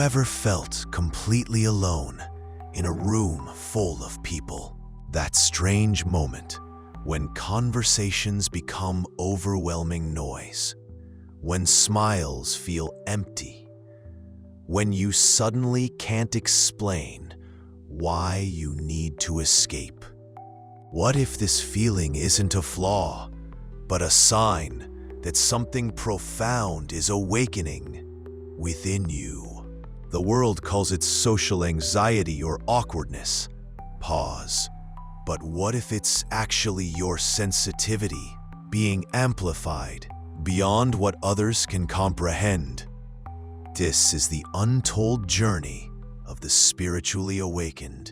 you ever felt completely alone in a room full of people? That strange moment when conversations become overwhelming noise, when smiles feel empty, when you suddenly can't explain why you need to escape. What if this feeling isn't a flaw, but a sign that something profound is awakening within you? The world calls it social anxiety or awkwardness. Pause. But what if it's actually your sensitivity being amplified beyond what others can comprehend? This is the untold journey of the spiritually awakened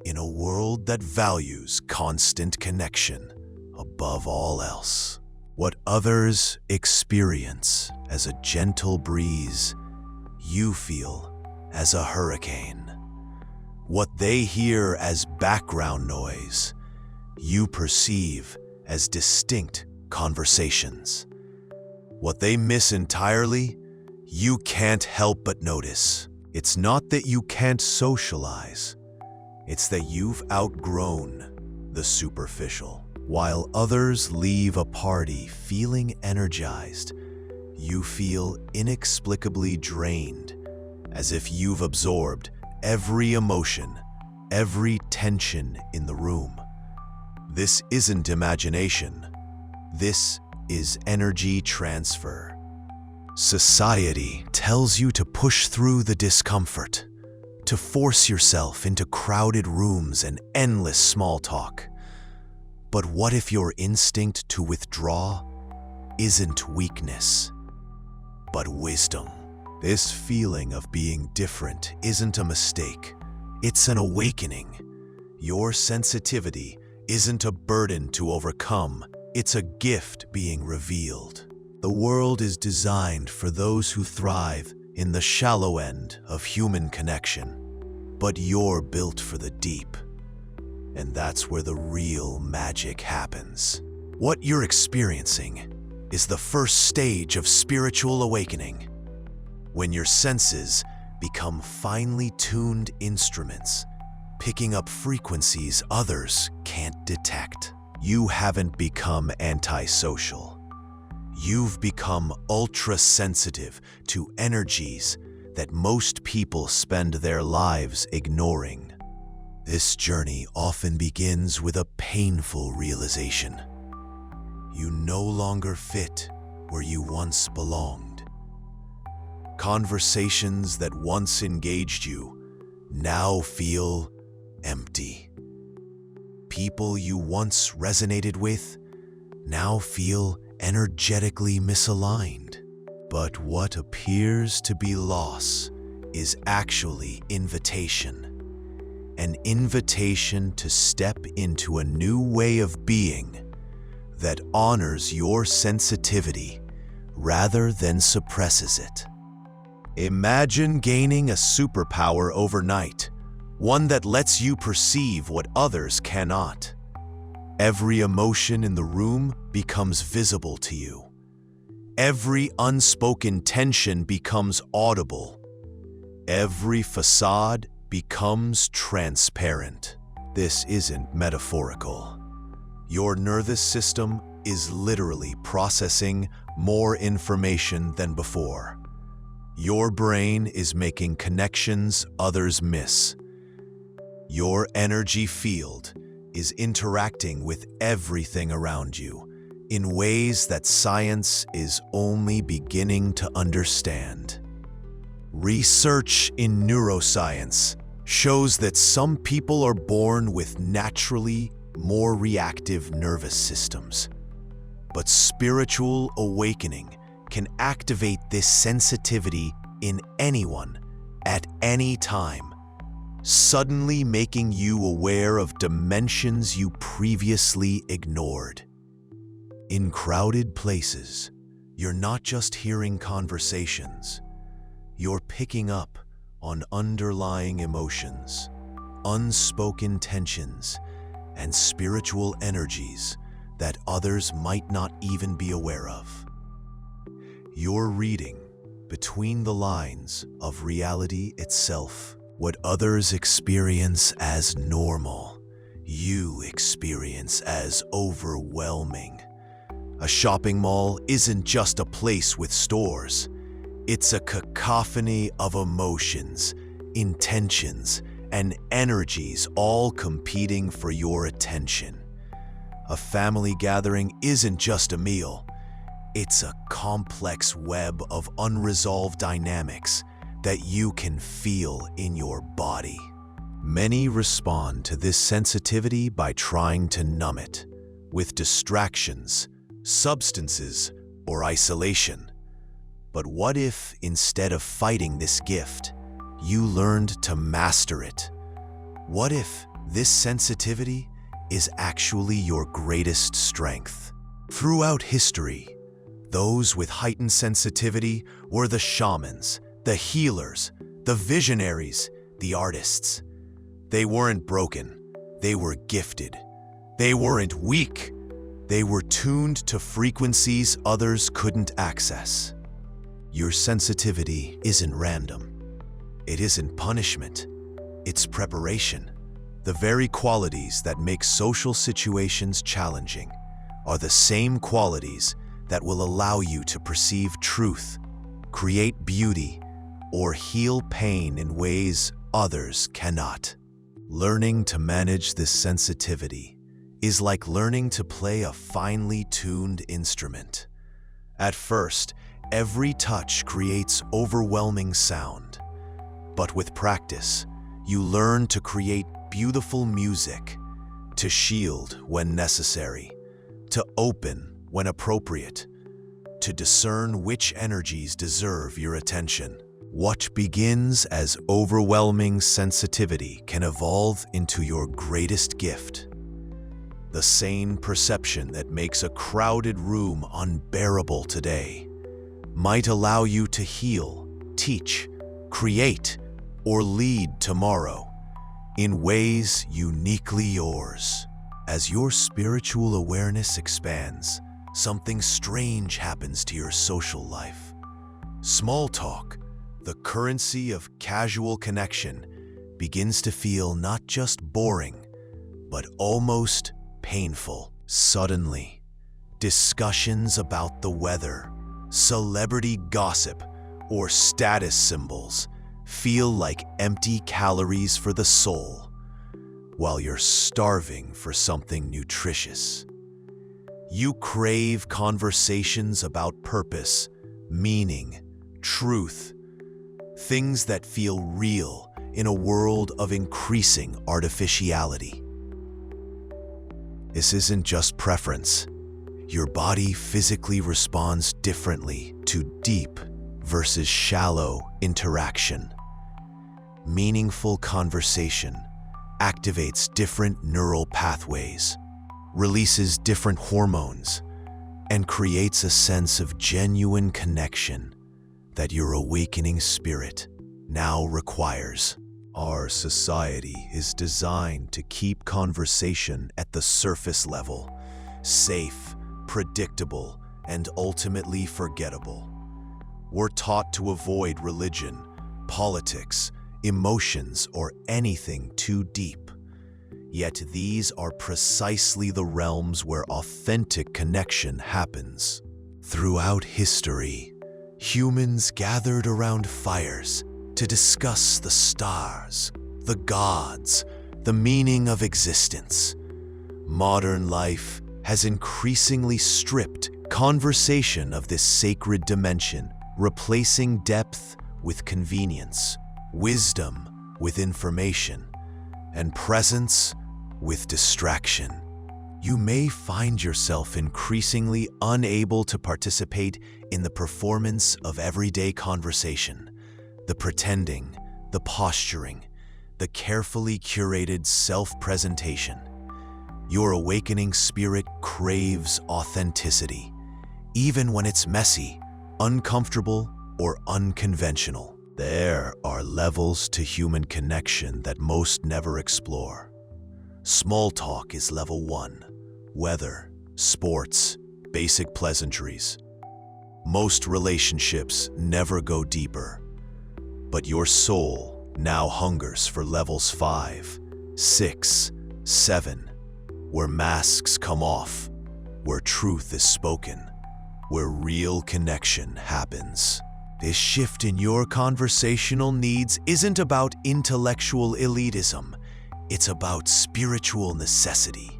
in a world that values constant connection above all else. What others experience as a gentle breeze, you feel as a hurricane. What they hear as background noise, you perceive as distinct conversations. What they miss entirely, you can't help but notice. It's not that you can't socialize, it's that you've outgrown the superficial. While others leave a party feeling energized, you feel inexplicably drained, as if you've absorbed every emotion, every tension in the room. This isn't imagination. This is energy transfer. Society tells you to push through the discomfort, to force yourself into crowded rooms and endless small talk. But what if your instinct to withdraw isn't weakness, but wisdom? This feeling of being different isn't a mistake, it's an awakening. Your sensitivity isn't a burden to overcome, it's a gift being revealed. The world is designed for those who thrive in the shallow end of human connection, but you're built for the deep. And that's where the real magic happens. What you're experiencing is the first stage of spiritual awakening, when your senses become finely tuned instruments, picking up frequencies others can't detect. You haven't become antisocial. You've become ultra-sensitive to energies that most people spend their lives ignoring. This journey often begins with a painful realization. You no longer fit where you once belonged. Conversations that once engaged you now feel empty. People you once resonated with now feel energetically misaligned. But what appears to be loss is actually invitation. An invitation to step into a new way of being that honors your sensitivity rather than suppresses it. Imagine gaining a superpower overnight, one that lets you perceive what others cannot. Every emotion in the room becomes visible to you. Every unspoken tension becomes audible. Every facade becomes transparent. This isn't metaphorical. Your nervous system is literally processing more information than before. Your brain is making connections others miss. Your energy field is interacting with everything around you in ways that science is only beginning to understand. Research in neuroscience shows that some people are born with naturally more reactive nervous systems. But spiritual awakening can activate this sensitivity in anyone at any time, suddenly making you aware of dimensions you previously ignored. In crowded places, you're not just hearing conversations, you're picking up on underlying emotions, unspoken tensions, and spiritual energies that others might not even be aware of. You're reading between the lines of reality itself. What others experience as normal, you experience as overwhelming. A shopping mall isn't just a place with stores. It's a cacophony of emotions, intentions, and energies all competing for your attention. A family gathering isn't just a meal. It's a complex web of unresolved dynamics that you can feel in your body. Many respond to this sensitivity by trying to numb it with distractions, substances, or isolation. But what if, instead of fighting this gift, you learned to master it? What if this sensitivity is actually your greatest strength? Throughout history, those with heightened sensitivity were the shamans, the healers, the visionaries, the artists. They weren't broken, they were gifted. They weren't weak, they were tuned to frequencies others couldn't access. Your sensitivity isn't random. It isn't punishment, it's preparation. The very qualities that make social situations challenging are the same qualities that will allow you to perceive truth, create beauty, or heal pain in ways others cannot. Learning to manage this sensitivity is like learning to play a finely tuned instrument. At first, every touch creates overwhelming sound. But with practice, you learn to create beautiful music, to shield when necessary, to open when appropriate, to discern which energies deserve your attention. What begins as overwhelming sensitivity can evolve into your greatest gift. The sane perception that makes a crowded room unbearable today might allow you to heal, teach, create, or lead tomorrow in ways uniquely yours. As your spiritual awareness expands, something strange happens to your social life. Small talk, the currency of casual connection, begins to feel not just boring, but almost painful. Suddenly, discussions about the weather, celebrity gossip, or status symbols feel like empty calories for the soul, while you're starving for something nutritious. You crave conversations about purpose, meaning, truth, things that feel real in a world of increasing artificiality. This isn't just preference. Your body physically responds differently to deep versus shallow interaction. Meaningful conversation activates different neural pathways, releases different hormones, and creates a sense of genuine connection that your awakening spirit now requires. Our society is designed to keep conversation at the surface level, safe, predictable, and ultimately forgettable. We're taught to avoid religion, politics, emotions, or anything too deep. Yet these are precisely the realms where authentic connection happens. Throughout history, humans gathered around fires to discuss the stars, the gods, the meaning of existence. Modern life has increasingly stripped conversation of this sacred dimension, replacing depth with convenience, wisdom with information, and presence with distraction. You may find yourself increasingly unable to participate in the performance of everyday conversation, the pretending, the posturing, the carefully curated self-presentation. Your awakening spirit craves authenticity, even when it's messy, uncomfortable, or unconventional. There are levels to human connection that most never explore. Small talk is level 1. Weather, sports, basic pleasantries. Most relationships never go deeper, but your soul now hungers for levels 5, 6, 7, where masks come off, where truth is spoken, where real connection happens. This shift in your conversational needs isn't about intellectual elitism, it's about spiritual necessity.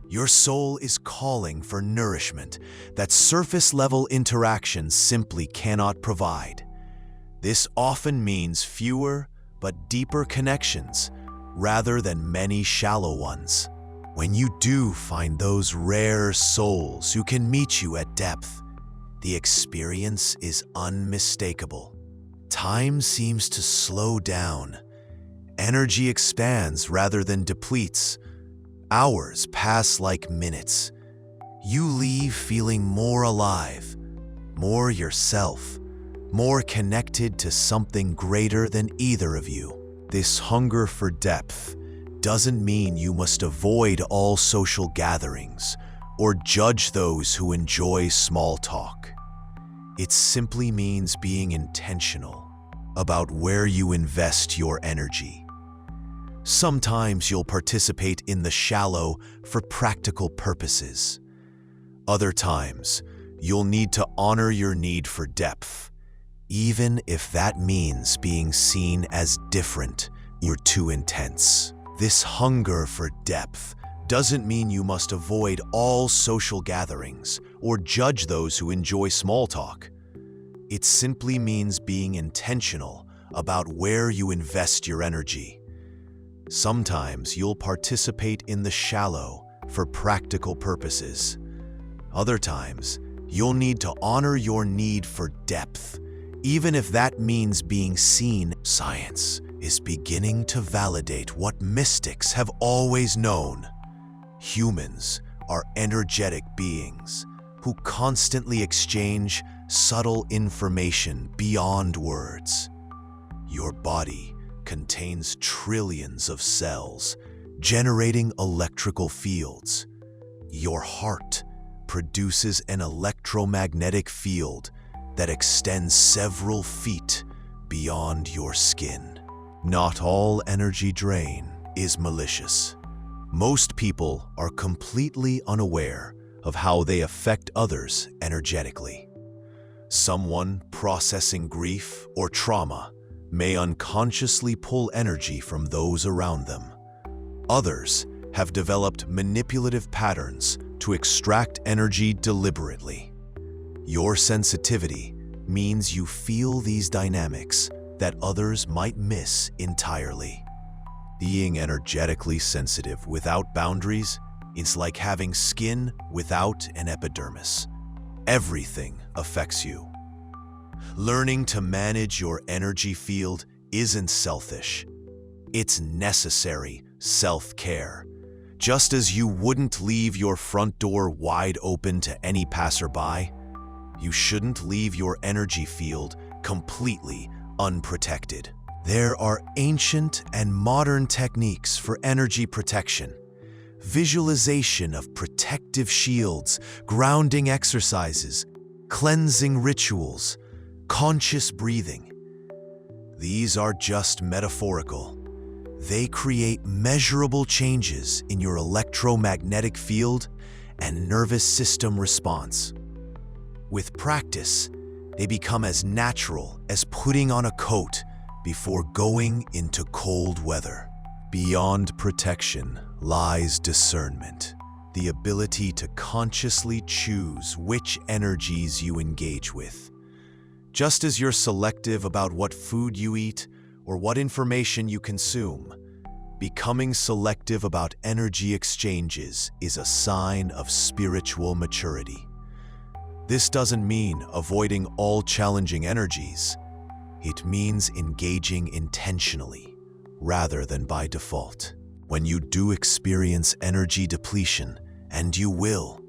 Your soul is calling for nourishment that surface-level interactions simply cannot provide. This often means fewer but deeper connections rather than many shallow ones. When you do find those rare souls who can meet you at depth, the experience is unmistakable. Time seems to slow down. Energy expands rather than depletes. Hours pass like minutes. You leave feeling more alive, more yourself, more connected to something greater than either of you. This hunger for depth doesn't mean you must avoid all social gatherings or judge those who enjoy small talk. It simply means being intentional about where you invest your energy. Sometimes you'll participate in the shallow for practical purposes. Other times, you'll need to honor your need for depth, even if that means being seen as different or too intense. This hunger for depth doesn't mean you must avoid all social gatherings or judge those who enjoy small talk. It simply means being intentional about where you invest your energy. Sometimes you'll participate in the shallow for practical purposes. Other times, you'll need to honor your need for depth, even if that means being seen. Science is beginning to validate what mystics have always known. Humans are energetic beings who constantly exchange subtle information beyond words. Your body contains trillions of cells, generating electrical fields. Your heart produces an electromagnetic field that extends several feet beyond your skin. Not all energy drain is malicious. Most people are completely unaware of how they affect others energetically. Someone processing grief or trauma may unconsciously pull energy from those around them. Others have developed manipulative patterns to extract energy deliberately. Your sensitivity means you feel these dynamics that others might miss entirely. Being energetically sensitive without boundaries is like having skin without an epidermis. Everything affects you. Learning to manage your energy field isn't selfish. It's necessary self-care. Just as you wouldn't leave your front door wide open to any passerby, you shouldn't leave your energy field completely unprotected. There are ancient and modern techniques for energy protection. Visualization of protective shields, grounding exercises, cleansing rituals, conscious breathing. These are just metaphorical. They create measurable changes in your electromagnetic field and nervous system response. With practice, they become as natural as putting on a coat before going into cold weather. Beyond protection lies discernment, the ability to consciously choose which energies you engage with. Just as you're selective about what food you eat or what information you consume, becoming selective about energy exchanges is a sign of spiritual maturity. This doesn't mean avoiding all challenging energies. It means engaging intentionally rather than by default. When you do experience energy depletion, and you will,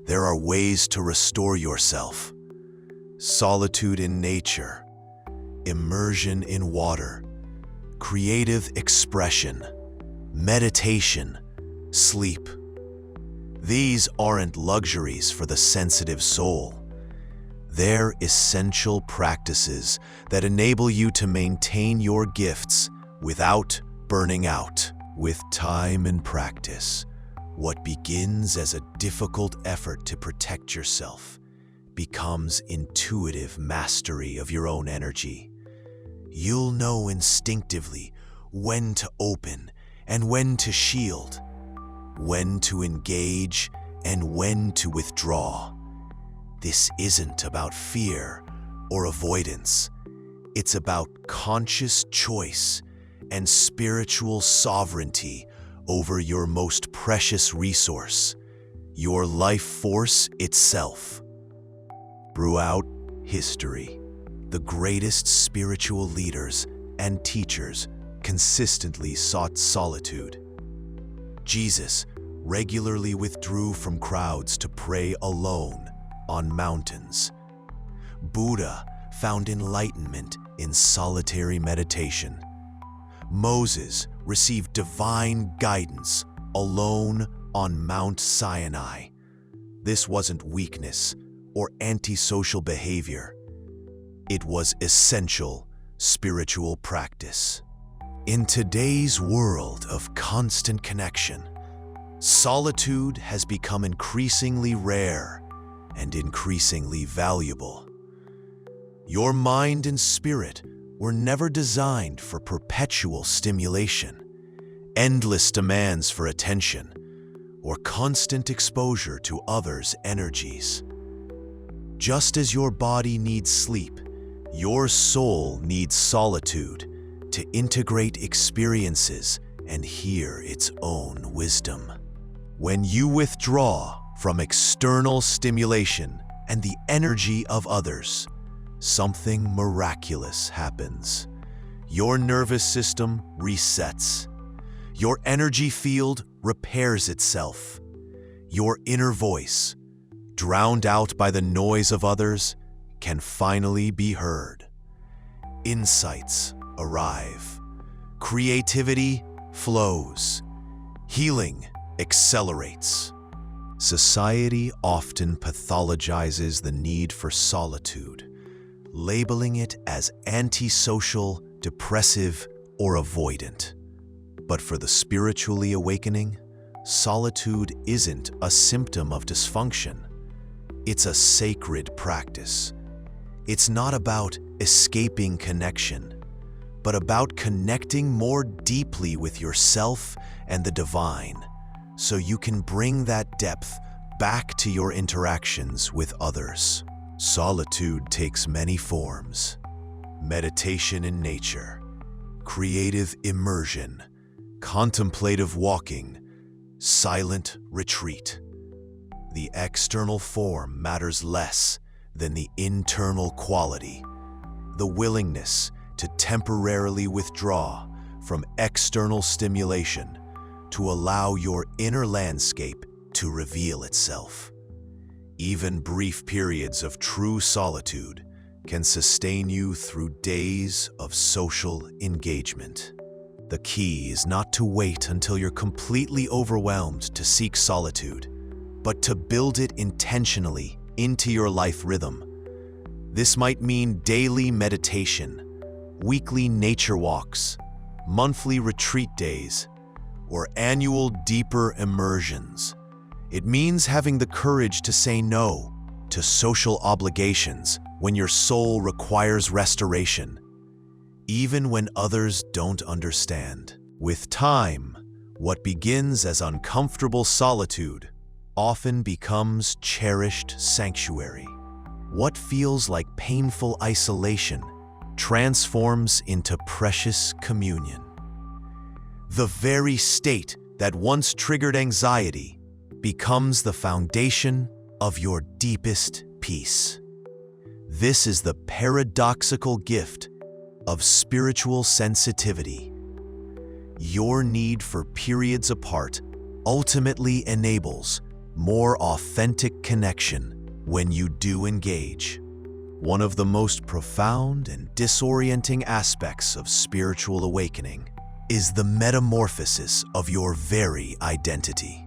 there are ways to restore yourself. Solitude in nature, immersion in water, creative expression, meditation, sleep. These aren't luxuries for the sensitive soul. They're essential practices that enable you to maintain your gifts without burning out. With time and practice, what begins as a difficult effort to protect yourself becomes intuitive mastery of your own energy. You'll know instinctively when to open and when to shield, when to engage and when to withdraw. This isn't about fear or avoidance. It's about conscious choice and spiritual sovereignty over your most precious resource, your life force itself. Throughout history, the greatest spiritual leaders and teachers consistently sought solitude. Jesus regularly withdrew from crowds to pray alone on mountains. Buddha found enlightenment in solitary meditation. Moses received divine guidance alone on Mount Sinai. This wasn't weakness or antisocial behavior. It was essential spiritual practice. In today's world of constant connection, solitude has become increasingly rare and increasingly valuable. Your mind and spirit were never designed for perpetual stimulation, endless demands for attention, or constant exposure to others' energies. Just as your body needs sleep, your soul needs solitude to integrate experiences and hear its own wisdom. When you withdraw from external stimulation and the energy of others, something miraculous happens. Your nervous system resets. Your energy field repairs itself. Your inner voice, drowned out by the noise of others, can finally be heard. Insights arrive. Creativity flows. Healing accelerates. Society often pathologizes the need for solitude, labeling it as antisocial, depressive, or avoidant. But for the spiritually awakening, solitude isn't a symptom of dysfunction. It's a sacred practice. It's not about escaping connection, but about connecting more deeply with yourself and the divine, so you can bring that depth back to your interactions with others. Solitude takes many forms: meditation in nature, creative immersion, contemplative walking, silent retreat. The external form matters less than the internal quality, the willingness to temporarily withdraw from external stimulation to allow your inner landscape to reveal itself. Even brief periods of true solitude can sustain you through days of social engagement. The key is not to wait until you're completely overwhelmed to seek solitude, but to build it intentionally into your life rhythm. This might mean daily meditation, weekly nature walks, monthly retreat days, or annual deeper immersions. It means having the courage to say no to social obligations when your soul requires restoration, even when others don't understand. With time, what begins as uncomfortable solitude often becomes cherished sanctuary. What feels like painful isolation transforms into precious communion. The very state that once triggered anxiety becomes the foundation of your deepest peace. This is the paradoxical gift of spiritual sensitivity. Your need for periods apart ultimately enables more authentic connection when you do engage. One of the most profound and disorienting aspects of spiritual awakening is the metamorphosis of your very identity.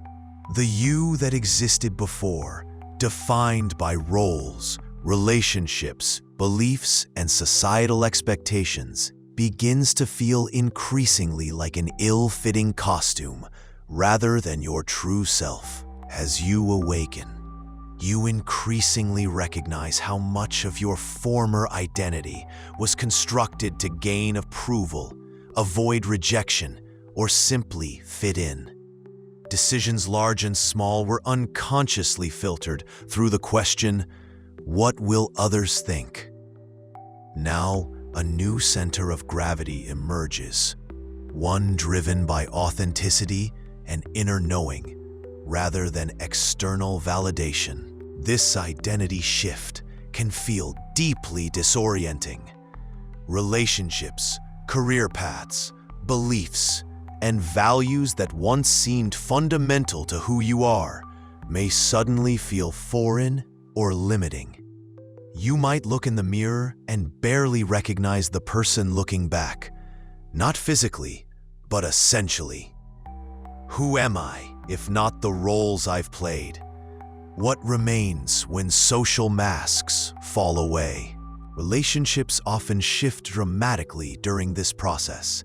The you that existed before, defined by roles, relationships, beliefs, and societal expectations begins to feel increasingly like an ill-fitting costume rather than your true self. As you awaken, you increasingly recognize how much of your former identity was constructed to gain approval, avoid rejection, or simply fit in. Decisions large and small were unconsciously filtered through the question, "What will others think?" Now, a new center of gravity emerges, one driven by authenticity and inner knowing, rather than external validation. This identity shift can feel deeply disorienting. Relationships, career paths, beliefs, and values that once seemed fundamental to who you are may suddenly feel foreign or limiting. You might look in the mirror and barely recognize the person looking back, not physically, but essentially. Who am I, if not the roles I've played? What remains when social masks fall away? Relationships often shift dramatically during this process.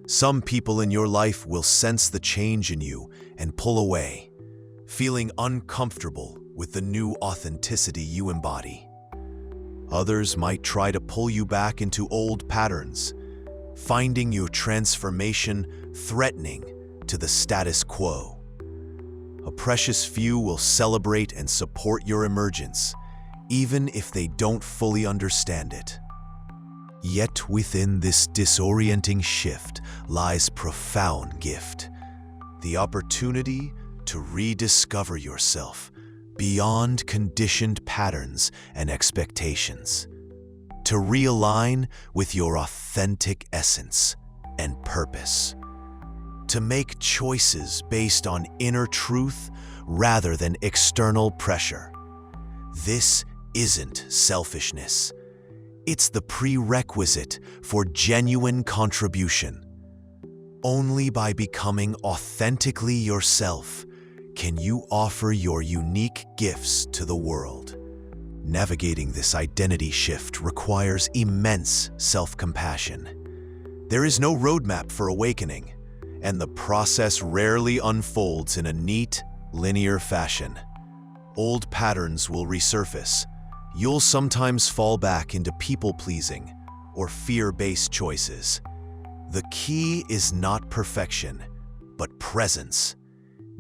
Some people in your life will sense the change in you and pull away, feeling uncomfortable with the new authenticity you embody. Others might try to pull you back into old patterns, finding your transformation threatening to the status quo. A precious few will celebrate and support your emergence, even if they don't fully understand it. Yet within this disorienting shift lies profound gift, the opportunity to rediscover yourself beyond conditioned patterns and expectations, to realign with your authentic essence and purpose, to make choices based on inner truth rather than external pressure. This isn't selfishness. It's the prerequisite for genuine contribution. Only by becoming authentically yourself can you offer your unique gifts to the world. Navigating this identity shift requires immense self-compassion. There is no roadmap for awakening, and the process rarely unfolds in a neat, linear fashion. Old patterns will resurface. You'll sometimes fall back into people-pleasing or fear-based choices. The key is not perfection, but presence,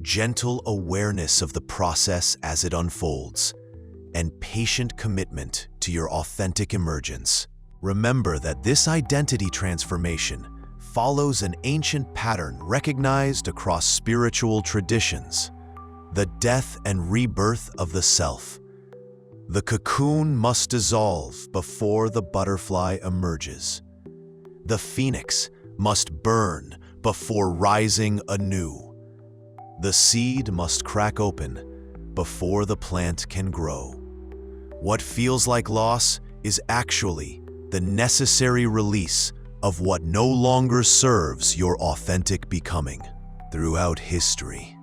gentle awareness of the process as it unfolds, and patient commitment to your authentic emergence. Remember that this identity transformation follows an ancient pattern recognized across spiritual traditions: the death and rebirth of the self. The cocoon must dissolve before the butterfly emerges. The phoenix must burn before rising anew. The seed must crack open before the plant can grow. What feels like loss is actually the necessary release of what no longer serves your authentic becoming. Throughout history,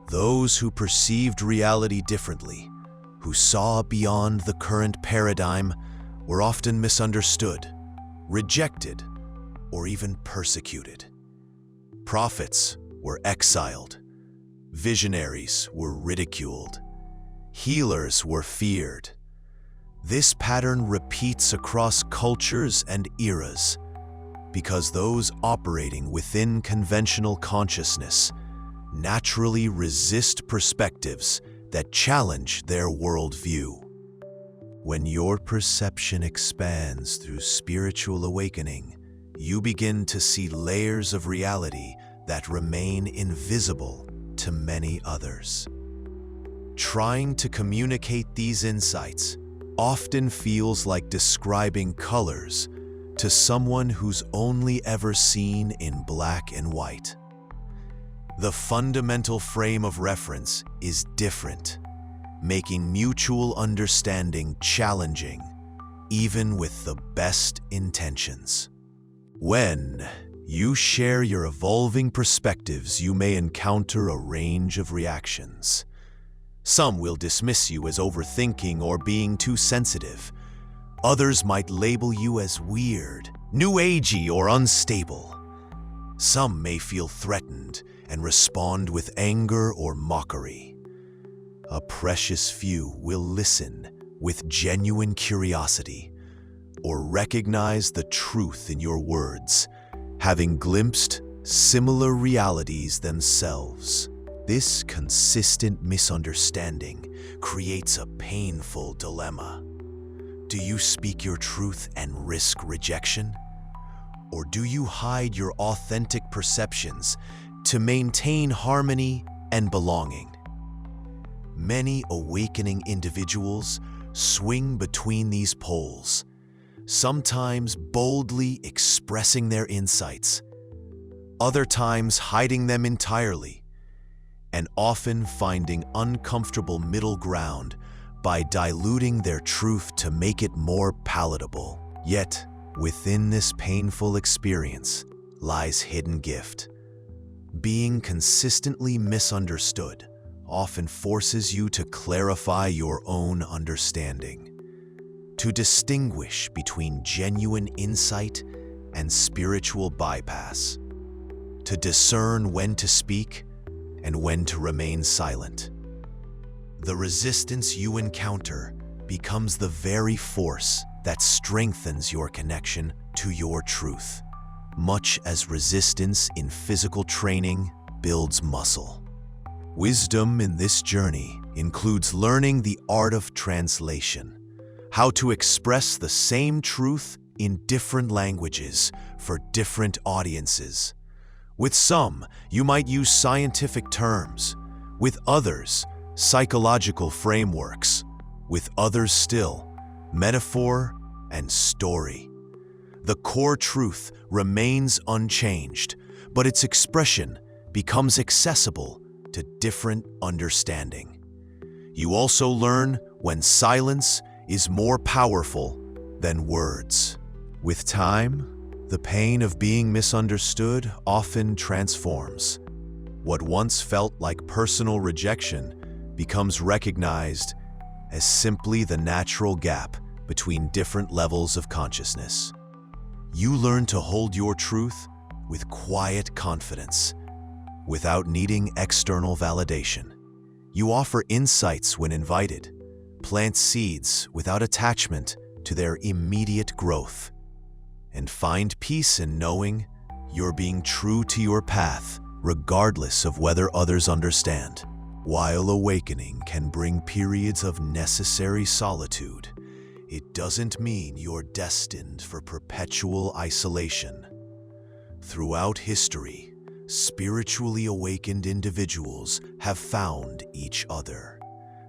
those who perceived reality differently, who saw beyond the current paradigm, were often misunderstood, rejected, or even persecuted. Prophets were exiled, visionaries were ridiculed, healers were feared. This pattern repeats across cultures and eras because those operating within conventional consciousness naturally resist perspectives that challenge their worldview. When your perception expands through spiritual awakening, you begin to see layers of reality that remain invisible to many others. Trying to communicate these insights often feels like describing colors to someone who's only ever seen in black and white. The fundamental frame of reference is different, making mutual understanding challenging, even with the best intentions. When you share your evolving perspectives, you may encounter a range of reactions. Some will dismiss you as overthinking or being too sensitive. Others might label you as weird, new agey, or unstable. Some may feel threatened and respond with anger or mockery. A precious few will listen with genuine curiosity or recognize the truth in your words, having glimpsed similar realities themselves. This consistent misunderstanding creates a painful dilemma. Do you speak your truth and risk rejection? Or do you hide your authentic perceptions to maintain harmony and belonging? Many awakening individuals swing between these poles, sometimes boldly expressing their insights, other times hiding them entirely, and often finding uncomfortable middle ground by diluting their truth to make it more palatable. Yet, within this painful experience lies hidden gift. Being consistently misunderstood often forces you to clarify your own understanding, to distinguish between genuine insight and spiritual bypass, to discern when to speak and when to remain silent. The resistance you encounter becomes the very force that strengthens your connection to your truth, much as resistance in physical training builds muscle. Wisdom in this journey includes learning the art of translation, how to express the same truth in different languages for different audiences. With some, you might use scientific terms. With others, psychological frameworks. With others still, metaphor and story. The core truth remains unchanged, but its expression becomes accessible to different understanding. You also learn when silence is more powerful than words. With time, the pain of being misunderstood often transforms. What once felt like personal rejection becomes recognized as simply the natural gap between different levels of consciousness. You learn to hold your truth with quiet confidence, without needing external validation. You offer insights when invited, plant seeds without attachment to their immediate growth, and find peace in knowing you're being true to your path, regardless of whether others understand. While awakening can bring periods of necessary solitude, it doesn't mean you're destined for perpetual isolation. Throughout history, spiritually awakened individuals have found each other,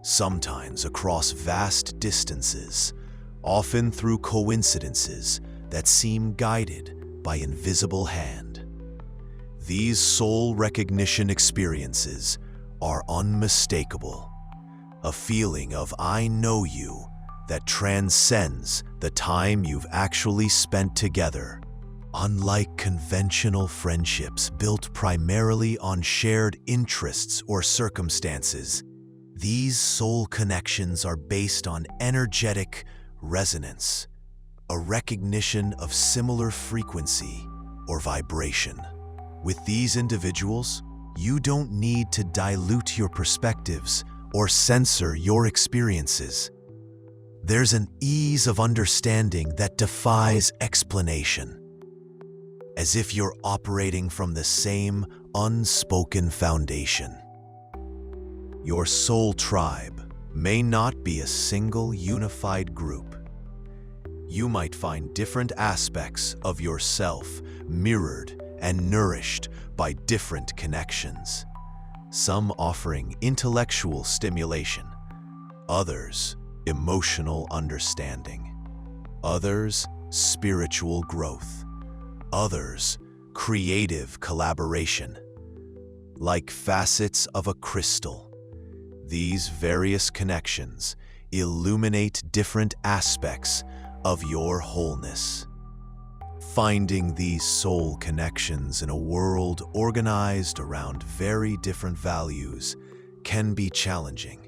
sometimes across vast distances, often through coincidences that seem guided by invisible hand. These soul recognition experiences are unmistakable, a feeling of "I know you" that transcends the time you've actually spent together. Unlike conventional friendships built primarily on shared interests or circumstances, these soul connections are based on energetic resonance, a recognition of similar frequency or vibration. With these individuals, you don't need to dilute your perspectives or censor your experiences. There's an ease of understanding that defies explanation, as if you're operating from the same unspoken foundation. Your soul tribe may not be a single unified group. You might find different aspects of yourself mirrored and nourished by different connections, some offering intellectual stimulation, others emotional understanding, others spiritual growth, others creative collaboration. Like facets of a crystal, these various connections illuminate different aspects of your wholeness. Finding these soul connections in a world organized around very different values can be challenging,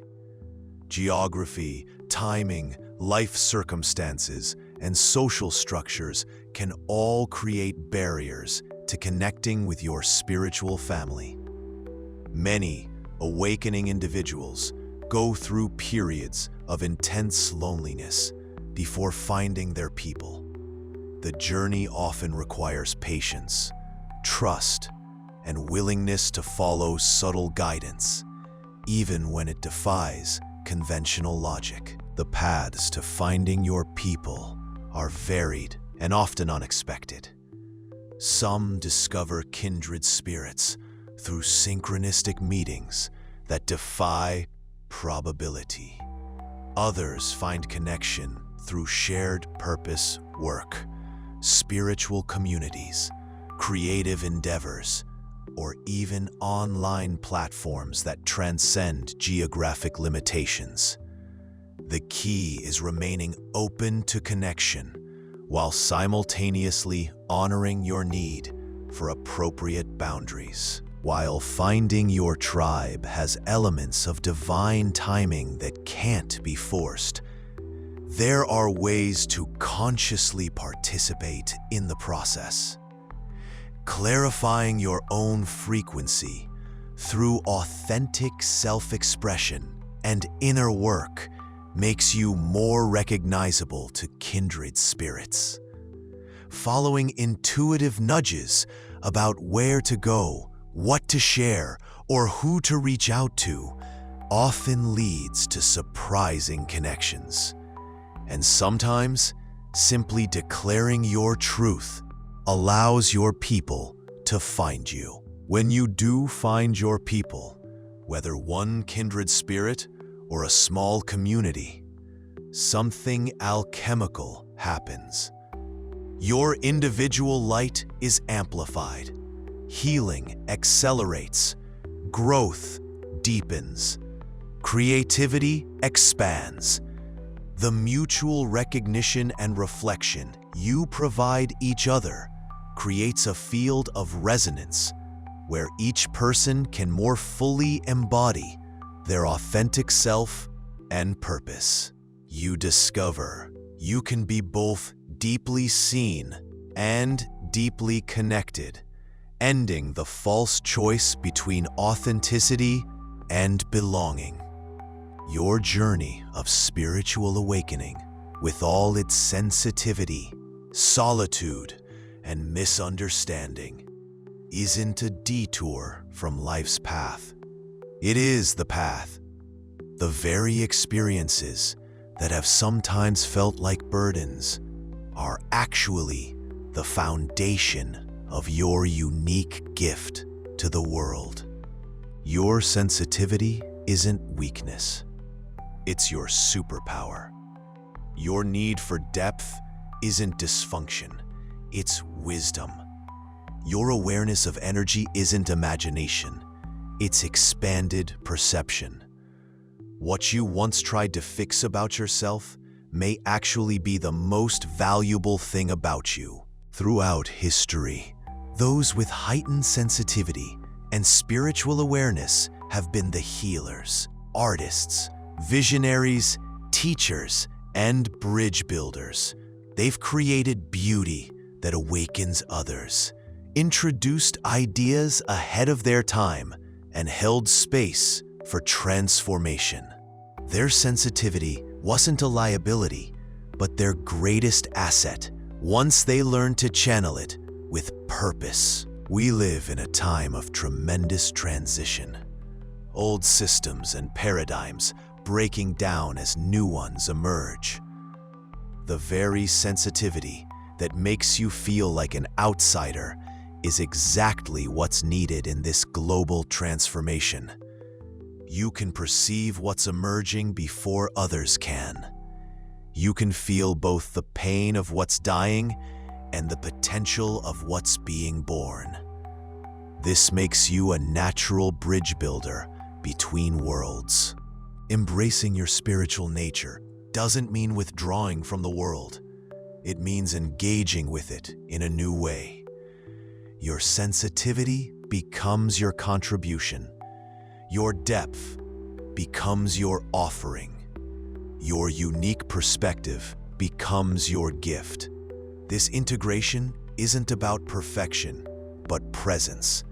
Geography, timing, life circumstances, and social structures can all create barriers to connecting with your spiritual family. Many awakening individuals go through periods of intense loneliness before finding their people. The journey often requires patience, trust, and willingness to follow subtle guidance, even when it defies conventional logic. The paths to finding your people are varied and often unexpected. Some discover kindred spirits through synchronistic meetings that defy probability. Others find connection through shared purpose work, spiritual communities, creative endeavors, or even online platforms that transcend geographic limitations. The key is remaining open to connection while simultaneously honoring your need for appropriate boundaries. While finding your tribe has elements of divine timing that can't be forced, there are ways to consciously participate in the process. Clarifying your own frequency through authentic self-expression and inner work makes you more recognizable to kindred spirits. Following intuitive nudges about where to go, what to share, or who to reach out to often leads to surprising connections. And sometimes, simply declaring your truth allows your people to find you. When you do find your people, whether one kindred spirit or a small community, something alchemical happens. Your individual light is amplified, healing accelerates, growth deepens, creativity expands. The mutual recognition and reflection you provide each other creates a field of resonance where each person can more fully embody their authentic self and purpose. You discover you can be both deeply seen and deeply connected, ending the false choice between authenticity and belonging. Your journey of spiritual awakening, with all its sensitivity, solitude, and misunderstanding, isn't a detour from life's path. It is the path. The very experiences that have sometimes felt like burdens are actually the foundation of your unique gift to the world. Your sensitivity isn't weakness. It's your superpower. Your need for depth isn't dysfunction. It's wisdom. Your awareness of energy isn't imagination. It's expanded perception. What you once tried to fix about yourself may actually be the most valuable thing about you. Throughout history, those with heightened sensitivity and spiritual awareness have been the healers, artists, visionaries, teachers, and bridge builders. They've created beauty that awakens others, introduced ideas ahead of their time, and held space for transformation. Their sensitivity wasn't a liability, but their greatest asset once they learned to channel it with purpose. We live in a time of tremendous transition. Old systems and paradigms breaking down as new ones emerge. The very sensitivity that makes you feel like an outsider is exactly what's needed in this global transformation. You can perceive what's emerging before others can. You can feel both the pain of what's dying and the potential of what's being born. This makes you a natural bridge builder between worlds. Embracing your spiritual nature doesn't mean withdrawing from the world. It means engaging with it in a new way. Your sensitivity becomes your contribution. Your depth becomes your offering. Your unique perspective becomes your gift. This integration isn't about perfection, but presence,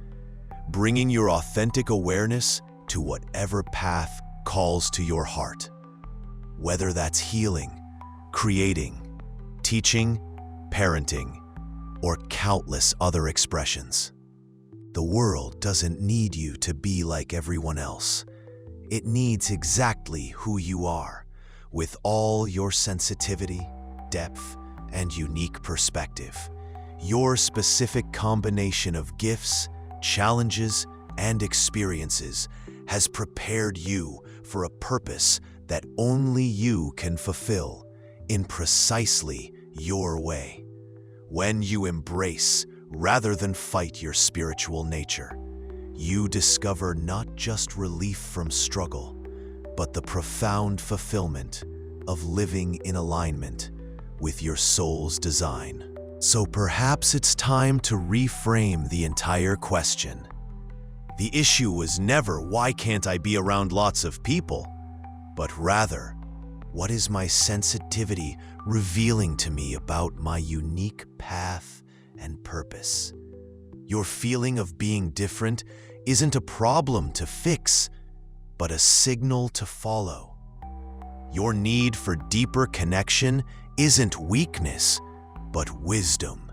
bringing your authentic awareness to whatever path calls to your heart. Whether that's healing, creating, teaching, parenting, or countless other expressions. The world doesn't need you to be like everyone else. It needs exactly who you are, with all your sensitivity, depth, and unique perspective. Your specific combination of gifts, challenges, and experiences has prepared you for a purpose that only you can fulfill in precisely your way. When you embrace rather than fight your spiritual nature, you discover not just relief from struggle, but the profound fulfillment of living in alignment with your soul's design. So perhaps it's time to reframe the entire question. The issue was never, why can't I be around lots of people? But rather, what is my sensitivity revealing to me about my unique path and purpose? Your feeling of being different isn't a problem to fix, but a signal to follow. Your need for deeper connection isn't weakness, but wisdom,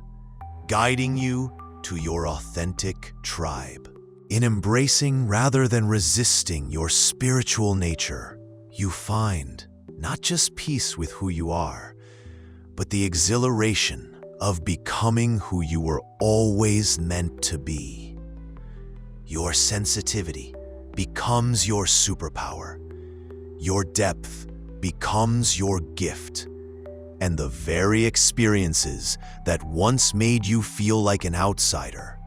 guiding you to your authentic tribe. In embracing rather than resisting your spiritual nature, you find not just peace with who you are, but the exhilaration of becoming who you were always meant to be. Your sensitivity becomes your superpower. Your depth becomes your gift. And the very experiences that once made you feel like an outsider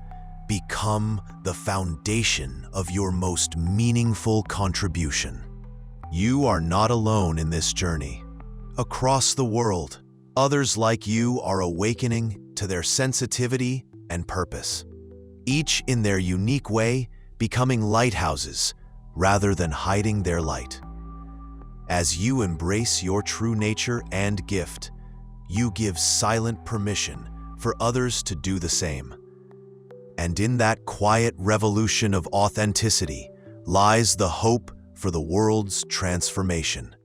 become the foundation of your most meaningful contribution. You are not alone in this journey. Across the world, others like you are awakening to their sensitivity and purpose, each in their unique way becoming lighthouses rather than hiding their light. As you embrace your true nature and gift, you give silent permission for others to do the same. And in that quiet revolution of authenticity lies the hope for the world's transformation.